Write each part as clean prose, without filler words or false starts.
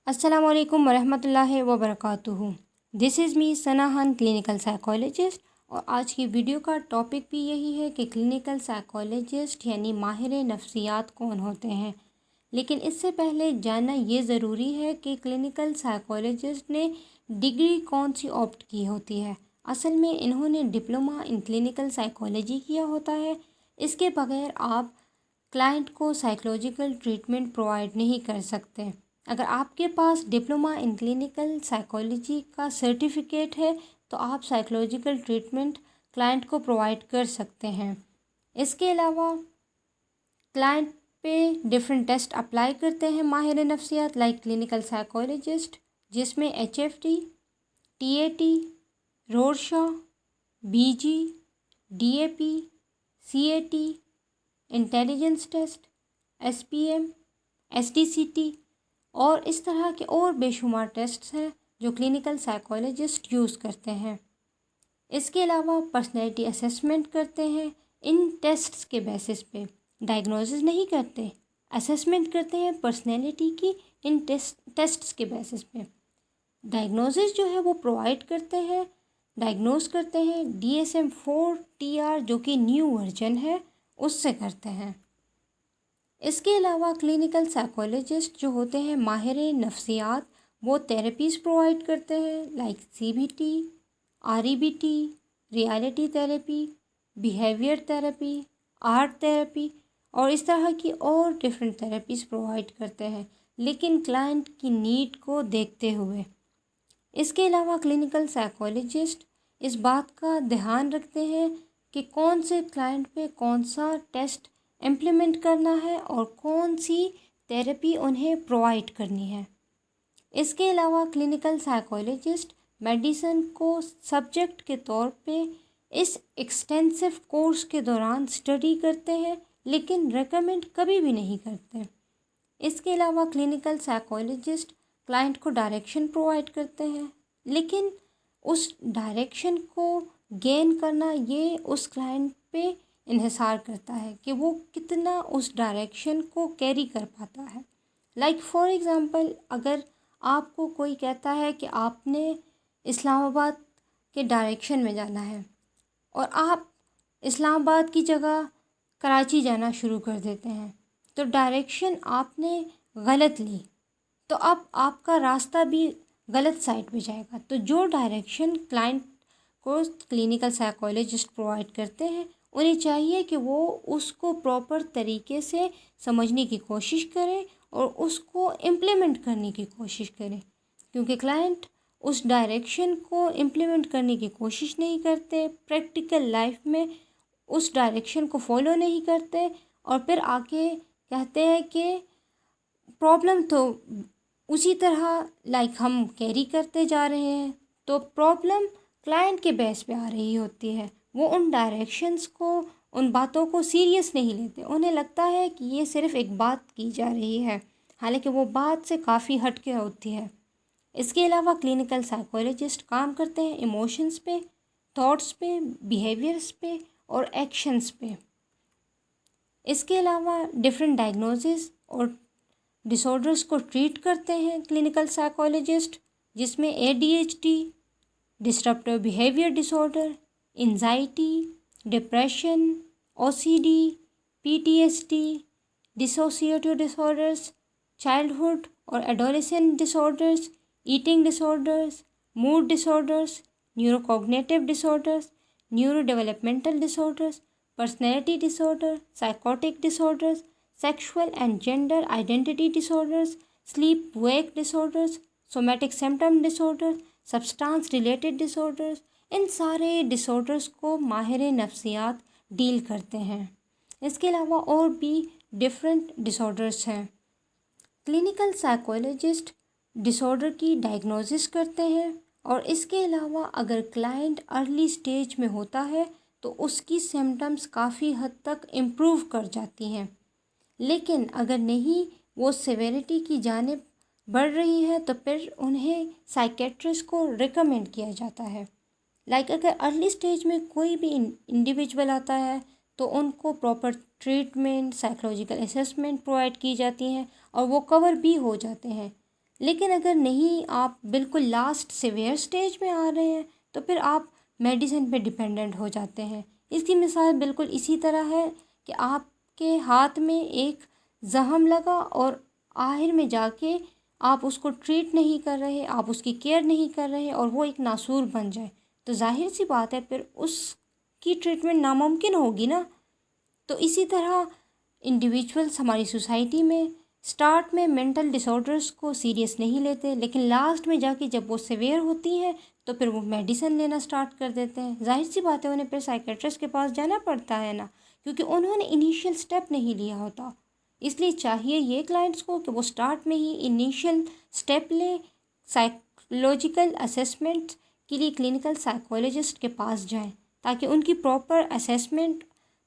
السلام علیکم ورحمۃ اللہ وبرکاتہ۔ دس از می سناہن، کلینکل سائیکالوجسٹ، اور آج کی ویڈیو کا ٹاپک بھی یہی ہے کہ کلینکل سائیکالوجسٹ یعنی ماہر نفسیات کون ہوتے ہیں۔ لیکن اس سے پہلے جاننا یہ ضروری ہے کہ کلینکل سائیکالوجسٹ نے ڈگری کون سی آپٹ کی ہوتی ہے۔ اصل میں انہوں نے ڈپلومہ ان کلینکل سائیکالوجی کیا ہوتا ہے۔ اس کے بغیر آپ کلائنٹ کو سائیکولوجیکل ٹریٹمنٹ پرووائڈ نہیں کر سکتے۔ اگر آپ کے پاس ڈپلومہ ان کلینکل سائیکالوجی کا سرٹیفکیٹ ہے تو آپ سائیکولوجیکل ٹریٹمنٹ کلائنٹ کو پرووائڈ کر سکتے ہیں۔ اس کے علاوہ کلائنٹ پہ ڈفرینٹ ٹیسٹ اپلائی کرتے ہیں ماہر نفسیات لائک کلینکل سائیکالوجسٹ، جس میں HFT، TAT، رورشا، BG، DAP، CAT، intelligence test, SPM، STCT اور اس طرح کے اور بے شمار ٹیسٹس ہیں جو کلینکل سائیکالوجسٹ یوز کرتے ہیں۔ اس کے علاوہ پرسنالٹی اسیسمنٹ کرتے ہیں۔ ان ٹیسٹس کے بیسس پہ ڈائگنوزز نہیں کرتے، اسیسمنٹ کرتے ہیں پرسنالٹی کی ان ٹیسٹس کے بیسس پہ۔ ڈائگنوزز جو ہے وہ پرووائڈ کرتے ہیں، ڈائگنوز کرتے ہیں DSM-4 جو کہ نیو ورژن ہے اس سے کرتے ہیں۔ اس کے علاوہ کلینکل سائیکالوجسٹ جو ہوتے ہیں ماہر نفسیات، وہ تھیراپیز پرووائڈ کرتے ہیں like CBT، REBT، reality therapy, behaviour therapy, art therapy اور اس طرح کی اور ڈفرینٹ تھیراپیز پرووائڈ کرتے ہیں، لیکن کلائنٹ کی نیڈ کو دیکھتے ہوئے۔ اس کے علاوہ کلینکل سائیکالوجسٹ اس بات کا دھیان رکھتے ہیں کہ کون سے کلائنٹ پہ کون سا ٹیسٹ امپلیمنٹ کرنا ہے اور کون سی تھیراپی انہیں پرووائڈ کرنی ہے۔ اس کے علاوہ کلینکل سائیکالوجسٹ میڈیسن کو سبجیکٹ کے طور پہ اس ایکسٹینسو کورس کے دوران اسٹڈی کرتے ہیں، لیکن ریکمینڈ کبھی بھی نہیں کرتے۔ اس کے علاوہ کلینکل سائیکالوجسٹ کلائنٹ کو ڈائریکشن پرووائڈ کرتے ہیں، لیکن اس ڈائریکشن کو گین کرنا یہ اس کلائنٹ پہ انحصار کرتا ہے کہ وہ کتنا اس ڈائریکشن کو کیری کر پاتا ہے۔ لائک فار ایگزامپل، اگر آپ کو کوئی کہتا ہے کہ آپ نے اسلام آباد کے ڈائریکشن میں جانا ہے اور آپ اسلام آباد کی جگہ کراچی جانا شروع کر دیتے ہیں، تو ڈائریکشن آپ نے غلط لی تو اب آپ کا راستہ بھی غلط سائڈ پہ جائے گا۔ تو جو ڈائریکشن کلائنٹ کو کلینکل سائیکالوجسٹ پرووائڈ کرتے ہیں، انہیں چاہیے کہ وہ اس کو پراپر طریقے سے سمجھنے کی کوشش کریں اور اس کو امپلیمنٹ کرنے کی کوشش کریں، کیونکہ کلائنٹ اس ڈائریکشن کو امپلیمنٹ کرنے کی کوشش نہیں کرتے، پریکٹیکل لائف میں اس ڈائریکشن کو فالو نہیں کرتے اور پھر آ کے کہتے ہیں کہ پرابلم تو اسی طرح لائک ہم کیری کرتے جا رہے ہیں، تو پرابلم کلائنٹ کے بیس پہ آ رہی ہوتی ہے۔ وہ ان ڈائریکشنز کو، ان باتوں کو سیریس نہیں لیتے، انہیں لگتا ہے کہ یہ صرف ایک بات کی جا رہی ہے، حالانکہ وہ بات سے کافی ہٹ کے ہوتی ہے۔ اس کے علاوہ کلینکل سائیکالوجسٹ کام کرتے ہیں ایموشنز پہ، تھاٹس پہ، بیہیویئرس پہ اور ایکشنز پہ۔ اس کے علاوہ ڈفرینٹ ڈائگنوزز اور ڈس آرڈرس کو ٹریٹ کرتے ہیں کلینکل سائیکالوجسٹ، جس میں ADHD، disruptive behaviour disorder, anxiety, depression, OCD، PTSD، dissociative disorders, childhood اور adolescent disorders, eating disorders, mood disorders, neurocognitive disorders, neurodevelopmental disorders, personality disorder, psychotic disorders, sexual and gender identity disorders, sleep wake disorders, somatic symptom disorder, substance related disorders, ان سارے ڈس orders کو ماہر نفسیات deal کرتے ہیں۔ اس کے علاوہ اور بھی ڈفرینٹ ڈس آرڈرس ہیں۔ کلینکل سائیکالوجسٹ ڈس آرڈر کی ڈائگنوزس کرتے ہیں، اور اس کے علاوہ اگر کلائنٹ ارلی سٹیج میں ہوتا ہے تو اس کی سمٹمز کافی حد تک امپروو کر جاتی ہیں، لیکن اگر نہیں وہ سیویرٹی کی جانب بڑھ رہی ہے تو پھر انہیں سائیکیٹرسٹ کو ریکمینڈ کیا جاتا ہے۔ لائک اگر ارلی سٹیج میں کوئی بھی انڈیویجول آتا ہے تو ان کو proper treatment, psychological assessment provide کی جاتی ہیں اور وہ کور بھی ہو جاتے ہیں، لیکن اگر نہیں آپ بالکل لاسٹ سیویئر سٹیج میں آ رہے ہیں تو پھر آپ میڈیسن پہ ڈپینڈنٹ ہو جاتے ہیں۔ اس کی مثال بالکل اسی طرح ہے کہ آپ کے ہاتھ میں ایک زخم لگا اور آخر میں جا کے آپ اس کو ٹریٹ نہیں کر رہے، آپ اس کی کیئر نہیں کر رہے اور وہ ایک ناسور بن جائے، تو ظاہر سی بات ہے پھر اس کی ٹریٹمنٹ ناممکن ہوگی نا۔ تو اسی طرح انڈیویجولس ہماری سوسائٹی میں سٹارٹ میں مینٹل ڈس آرڈرس کو سیریس نہیں لیتے، لیکن لاسٹ میں جا کے جب وہ سیویئر ہوتی ہیں تو پھر وہ میڈیسن لینا سٹارٹ کر دیتے ہیں۔ ظاہر سی بات ہے انہیں پھر سائیکیٹرسٹ کے پاس جانا پڑتا ہے نا، کیونکہ انہوں نے انیشیل سٹیپ نہیں لیا ہوتا۔ اس لیے چاہیے یہ کلائنٹس کو کہ وہ سٹارٹ میں ہی انیشیل سٹیپ لیں، سائیکولوجیکل اسیسمنٹ کے لیے کلینکل سائیکولوجسٹ کے پاس جائیں تاکہ ان کی پراپر اسیسمنٹ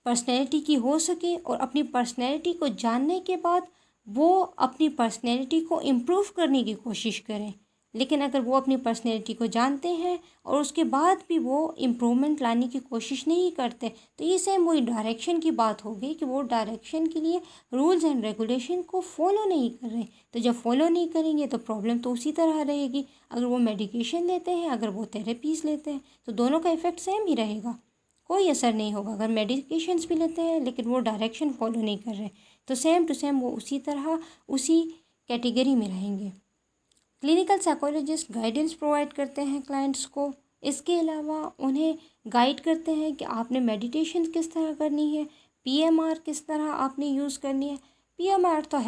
پرسنالٹی کی ہو سکے، اور اپنی پرسنالٹی کو جاننے کے بعد وہ اپنی پرسنالٹی کو امپروو کرنے کی کوشش کریں۔ لیکن اگر وہ اپنی پرسنالٹی کو جانتے ہیں اور اس کے بعد بھی وہ امپرومنٹ لانے کی کوشش نہیں کرتے تو یہ سیم وہی ڈائریکشن کی بات ہوگی کہ وہ ڈائریکشن کے لیے رولز اینڈ ریگولیشن کو فالو نہیں کر رہے، تو جب فالو نہیں کریں گے تو پرابلم تو اسی طرح رہے گی۔ اگر وہ میڈیکیشن لیتے ہیں، اگر وہ تھیراپیز لیتے ہیں تو دونوں کا ایفیکٹ سیم ہی رہے گا، کوئی اثر نہیں ہوگا۔ اگر میڈیکیشنز بھی لیتے ہیں لیکن وہ ڈائریکشن فالو نہیں کر رہے تو سیم ٹو سیم وہ اسی طرح اسی کیٹیگری میں رہیں گے۔ کلینکل سائیکولوجسٹ گائیڈنس پرووائڈ کرتے ہیں کلائنٹس کو، اس کے علاوہ انہیں گائیڈ کرتے ہیں کہ آپ نے میڈیٹیشن کس طرح کرنی ہے، پی ایم آر کس طرح آپ نے یوز کرنی ہے۔ پی ایم آر تو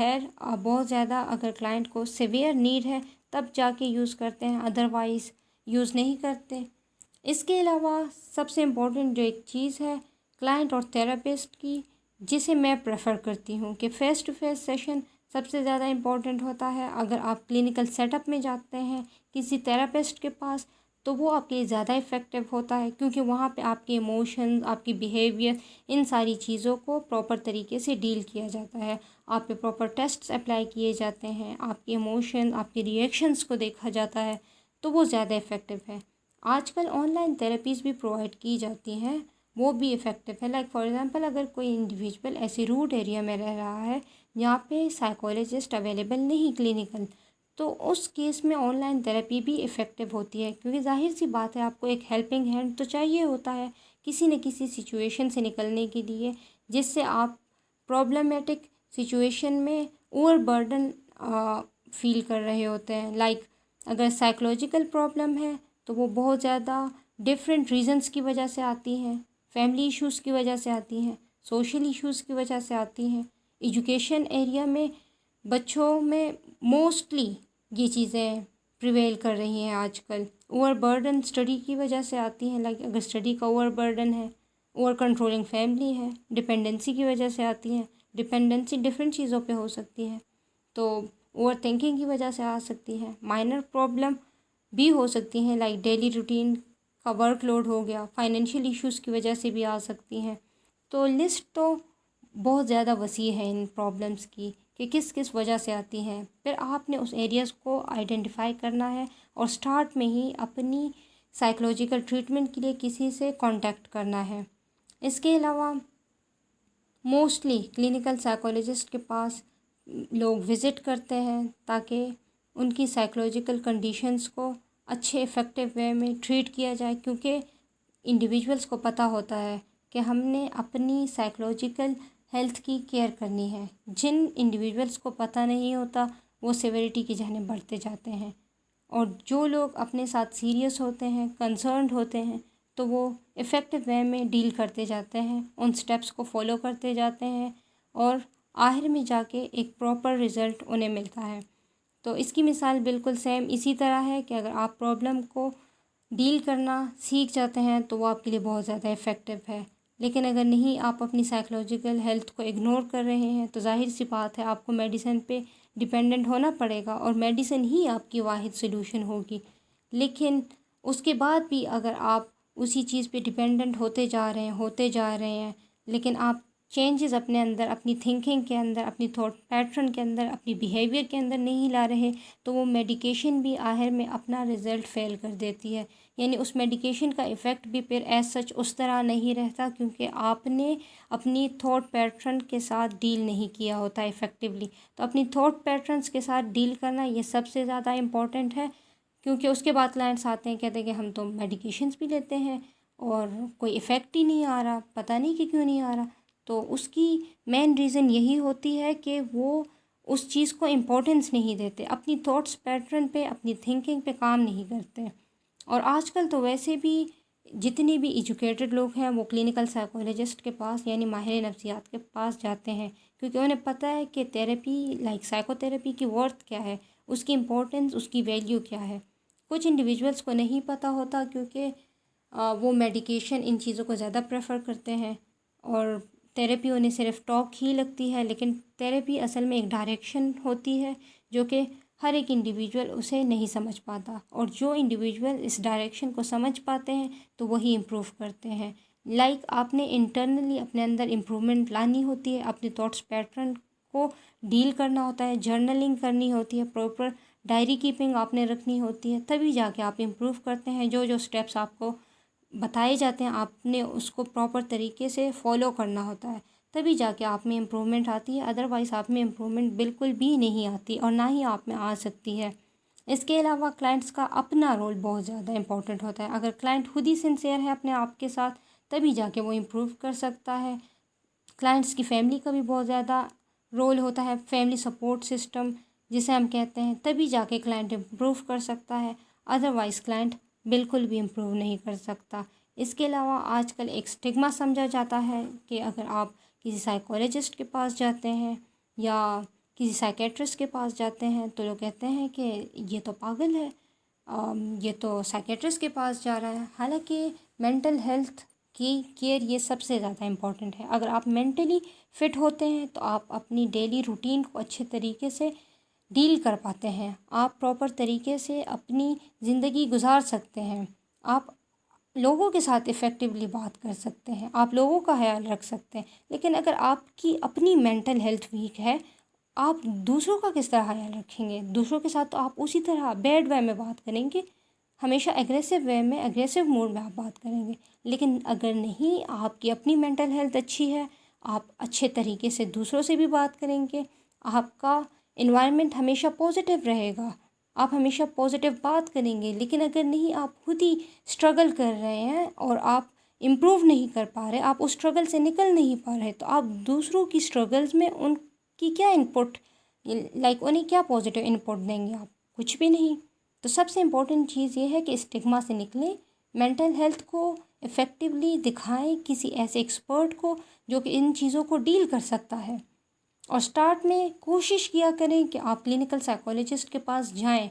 بہت زیادہ اگر کلائنٹ کو سیویئر نیڈ ہے تب جا کے یوز کرتے ہیں، ادروائز یوز نہیں کرتے۔ اس کے علاوہ سب سے امپورٹنٹ جو ایک چیز ہے کلائنٹ اور تھراپسٹ کی، جسے میں پریفر کرتی ہوں کہ فیس ٹو فیس سیشن سب سے زیادہ امپورٹنٹ ہوتا ہے۔ اگر آپ کلینکل سیٹ اپ میں جاتے ہیں کسی تھراپسٹ کے پاس تو وہ آپ کے لیے زیادہ افیکٹو ہوتا ہے، کیونکہ وہاں پہ آپ کے ایموشنز، آپ کی بیہیویئر، ان ساری چیزوں کو پراپر طریقے سے ڈیل کیا جاتا ہے، آپ پہ پراپر ٹیسٹس اپلائی کیے جاتے ہیں، آپ کے ایموشن، آپ کے ریئیکشنز کو دیکھا جاتا ہے، تو وہ زیادہ افیکٹو ہے۔ آج کل آن لائن تھراپیز بھی پرووائڈ کی جاتی ہیں، وہ بھی افیکٹو ہے۔ لائک فار ایگزامپل اگر کوئی انڈیویجول ایسے روٹ ایریا میں رہ رہا ہے جہاں پہ سائیکولوجسٹ اویلیبل نہیں کلینکل، تو اس کیس میں آن لائن تھراپی بھی افیکٹو ہوتی ہے، کیونکہ ظاہر سی بات ہے آپ کو ایک ہیلپنگ ہینڈ تو چاہیے ہوتا ہے کسی نہ کسی سچویشن سے نکلنے کے لیے، جس سے آپ پرابلمیٹک سچویشن میں اوور برڈن فیل کر رہے ہوتے ہیں۔ لائک اگر سائیکولوجیکل پرابلم ہے تو وہ بہت زیادہ ڈفرینٹ ریزنس کی وجہ سے آتی ہیں، فیملی ایشوز کی وجہ سے آتی ہیں، سوشل ایشوز کی وجہ سے آتی ہیں۔ ایجوکیشن ایریا میں بچوں میں موسٹلی یہ چیزیں پریویل کر رہی ہیں آج کل۔ اوور برڈن اسٹڈی کی وجہ سے آتی ہیں، لائک اگر اسٹڈی کا اوور برڈن ہے، اوور کنٹرولنگ فیملی ہے، ڈپینڈنسی کی وجہ سے آتی ہیں۔ ڈپینڈنسی ڈفرینٹ چیزوں پہ ہو سکتی ہے، تو اوور تھنکنگ کی وجہ سے آ سکتی ہے۔ مائنر پرابلم بھی ہو سکتی ہیں، لائک ڈیلی روٹین کا ورک لوڈ ہو گیا، فائنینشیل ایشوز کی وجہ سے بھی آ سکتی ہیں۔ تو لسٹ تو بہت زیادہ وسیع ہے ان پرابلمس کی کہ کس کس وجہ سے آتی ہیں۔ پھر آپ نے اس ایریاز کو آئیڈینٹیفائی کرنا ہے اور سٹارٹ میں ہی اپنی سائیکولوجیکل ٹریٹمنٹ کے لیے کسی سے کانٹیکٹ کرنا ہے۔ اس کے علاوہ موسٹلی کلینکل سائیکولوجسٹ کے پاس لوگ وزٹ کرتے ہیں تاکہ ان کی سائیکولوجیکل کنڈیشنز کو اچھے افیکٹو وے میں ٹریٹ کیا جائے، کیونکہ انڈیویجولس کو پتہ ہوتا ہے کہ ہم نے اپنی سائیکولوجیکل ہیلتھ کی کیئر کرنی ہے۔ جن انڈیویجولس کو پتہ نہیں ہوتا وہ سیویرٹی کی جانب بڑھتے جاتے ہیں، اور جو لوگ اپنے ساتھ سیریس ہوتے ہیں، کنسرنڈ ہوتے ہیں، تو وہ افیکٹو وے میں ڈیل کرتے جاتے ہیں، ان سٹیپس کو فالو کرتے جاتے ہیں، اور آخر میں جا کے ایک پراپر رزلٹ انہیں ملتا ہے۔ تو اس کی مثال بالکل سیم اسی طرح ہے کہ اگر آپ پرابلم کو ڈیل کرنا سیکھ جاتے ہیں تو وہ آپ کے لیے بہت زیادہ افیکٹو ہے، لیکن اگر نہیں آپ اپنی سائیکولوجیکل ہیلتھ کو اگنور کر رہے ہیں تو ظاہر سی بات ہے آپ کو میڈیسن پہ ڈپینڈنٹ ہونا پڑے گا، اور میڈیسن ہی آپ کی واحد سلوشن ہوگی۔ لیکن اس کے بعد بھی اگر آپ اسی چیز پہ ڈپینڈنٹ ہوتے جا رہے ہیں لیکن آپ چینجز اپنے اندر، اپنی تھنکنگ کے اندر، اپنی تھاٹ پیٹرن کے اندر، اپنی بیہیویئر کے اندر نہیں لا رہے، تو وہ میڈیکیشن بھی آخر میں اپنا رزلٹ فیل کر دیتی ہے. یعنی اس میڈیکیشن کا ایفیکٹ بھی پھر ایز سچ اس طرح نہیں رہتا، کیونکہ آپ نے اپنی تھاٹ پیٹرن کے ساتھ ڈیل نہیں کیا ہوتا افیکٹولی. تو اپنی تھاٹ پیٹرنس کے ساتھ ڈیل کرنا یہ سب سے زیادہ امپورٹنٹ ہے، کیونکہ اس کے بعد کلائنٹس آتے ہیں، کہتے ہیں کہ ہم تو میڈیکیشنز بھی لیتے ہیں اور کوئی ایفیکٹ ہی نہیں آ رہا، پتہ نہیں کہ کیوں نہیں آ رہا. تو اس کی مین ریزن یہی ہوتی ہے کہ وہ اس چیز کو امپورٹنس نہیں دیتے، اپنی تھاٹس پیٹرن پہ، اپنی تھنکنگ پہ کام نہیں کرتے. اور آج کل تو ویسے بھی جتنے بھی ایجوکیٹڈ لوگ ہیں وہ کلینکل سائیکولوجسٹ کے پاس یعنی ماہر نفسیات کے پاس جاتے ہیں، کیونکہ انہیں پتہ ہے کہ تھیراپی سائیکو تھیراپی کی ورتھ کیا ہے، اس کی امپورٹنس، اس کی ویلیو کیا ہے. کچھ انڈیویجولس کو نہیں پتہ ہوتا، کیونکہ وہ میڈیکیشن ان چیزوں کو زیادہ پریفر کرتے ہیں اور تھیراپی انہیں صرف ٹاک ہی لگتی ہے. لیکن تھیراپی اصل میں ایک ڈائریکشن ہوتی ہے جو کہ ہر ایک انڈیویجول اسے نہیں سمجھ پاتا، اور جو انڈیویجول اس ڈائریکشن کو سمجھ پاتے ہیں تو وہی امپروو کرتے ہیں. آپ نے انٹرنلی اپنے اندر امپرومنٹ لانی ہوتی ہے، اپنے تھاٹس پیٹرن کو ڈیل کرنا ہوتا ہے، جرنلنگ کرنی ہوتی ہے، پراپر ڈائری کیپنگ آپ نے رکھنی ہوتی ہے، تبھی جا کے آپ امپروو کرتے ہیں. جو اسٹیپس آپ کو بتائے جاتے ہیں آپ نے اس کو پراپر طریقے سے فالو کرنا ہوتا ہے، تبھی جا کے آپ میں امپرومنٹ آتی ہے. ادروائز آپ میں امپرومنٹ بالکل بھی نہیں آتی اور نہ ہی آپ میں آ سکتی ہے. اس کے علاوہ کلائنٹس کا اپنا رول بہت زیادہ امپورٹنٹ ہوتا ہے. اگر کلائنٹ خود ہی سنسیئر ہے اپنے آپ کے ساتھ، تبھی جا کے وہ امپروو کر سکتا ہے. کلائنٹس کی فیملی کا بھی بہت زیادہ رول ہوتا ہے، فیملی سپورٹ سسٹم جسے ہم کہتے ہیں، تبھی جا کے کلائنٹ امپروو کر سکتا ہے. ادروائز کلائنٹ بالکل بھی امپروو نہیں کر سکتا. اس کے علاوہ آج کل ایک اسٹگما سمجھا جاتا ہے کہ اگر آپ کسی سائیکولوجسٹ کے پاس جاتے ہیں یا کسی سائیکیٹرسٹ کے پاس جاتے ہیں تو لوگ کہتے ہیں کہ یہ تو پاگل ہے، یہ تو سائیکیٹرسٹ کے پاس جا رہا ہے. حالانکہ مینٹل ہیلتھ کی کیئر یہ سب سے زیادہ امپورٹنٹ ہے. اگر آپ مینٹلی فٹ ہوتے ہیں تو آپ اپنی ڈیلی روٹین کو اچھے طریقے سے ڈیل کر پاتے ہیں، آپ پراپر طریقے سے اپنی زندگی گزار سکتے ہیں، آپ لوگوں کے ساتھ افیکٹولی بات کر سکتے ہیں، آپ لوگوں کا خیال رکھ سکتے ہیں. لیکن اگر آپ کی اپنی مینٹل ہیلتھ ویک ہے، آپ دوسروں کا کس طرح خیال رکھیں گے؟ دوسروں کے ساتھ تو آپ اسی طرح بیڈ وے میں بات کریں گے، ہمیشہ ایگریسو وے میں، ایگریسو موڈ میں آپ بات کریں گے. لیکن اگر نہیں، آپ کی اپنی مینٹل ہیلتھ اچھی ہے، آپ اچھے طریقے سے دوسروں سے بھی بات کریں گے، آپ کا انوائرمنٹ ہمیشہ پازیٹیو رہے گا، آپ ہمیشہ پازیٹیو بات کریں گے. لیکن اگر نہیں، آپ خود ہی اسٹرگل کر رہے ہیں اور آپ امپروو نہیں کر پا رہے، آپ اس اسٹرگل سے نکل نہیں پا رہے، تو آپ دوسروں کی اسٹرگلز میں ان کی کیا انپٹ، انہیں کیا پازیٹیو انپٹ دیں گے؟ آپ کچھ بھی نہیں. تو سب سے امپورٹنٹ چیز یہ ہے کہ اسٹگما سے نکلیں، مینٹل ہیلتھ کو افیکٹولی دکھائیں کسی ایسے ایکسپرٹ کو جو کہ ان چیزوں کو ڈیل کر سکتا ہے. اور سٹارٹ میں کوشش کیا کریں کہ آپ کلینکل سائیکولوجسٹ کے پاس جائیں،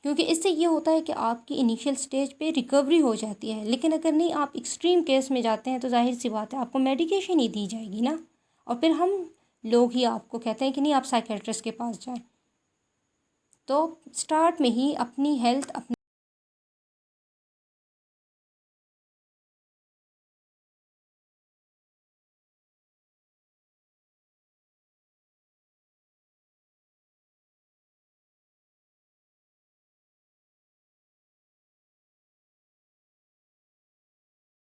کیونکہ اس سے یہ ہوتا ہے کہ آپ کی انیشیل سٹیج پہ ریکوری ہو جاتی ہے. لیکن اگر نہیں، آپ ایکسٹریم کیس میں جاتے ہیں تو ظاہر سی بات ہے آپ کو میڈیکیشن ہی دی جائے گی نا، اور پھر ہم لوگ ہی آپ کو کہتے ہیں کہ نہیں، آپ سائیکیٹرسٹ کے پاس جائیں. تو سٹارٹ میں ہی اپنی ہیلتھ، اپنی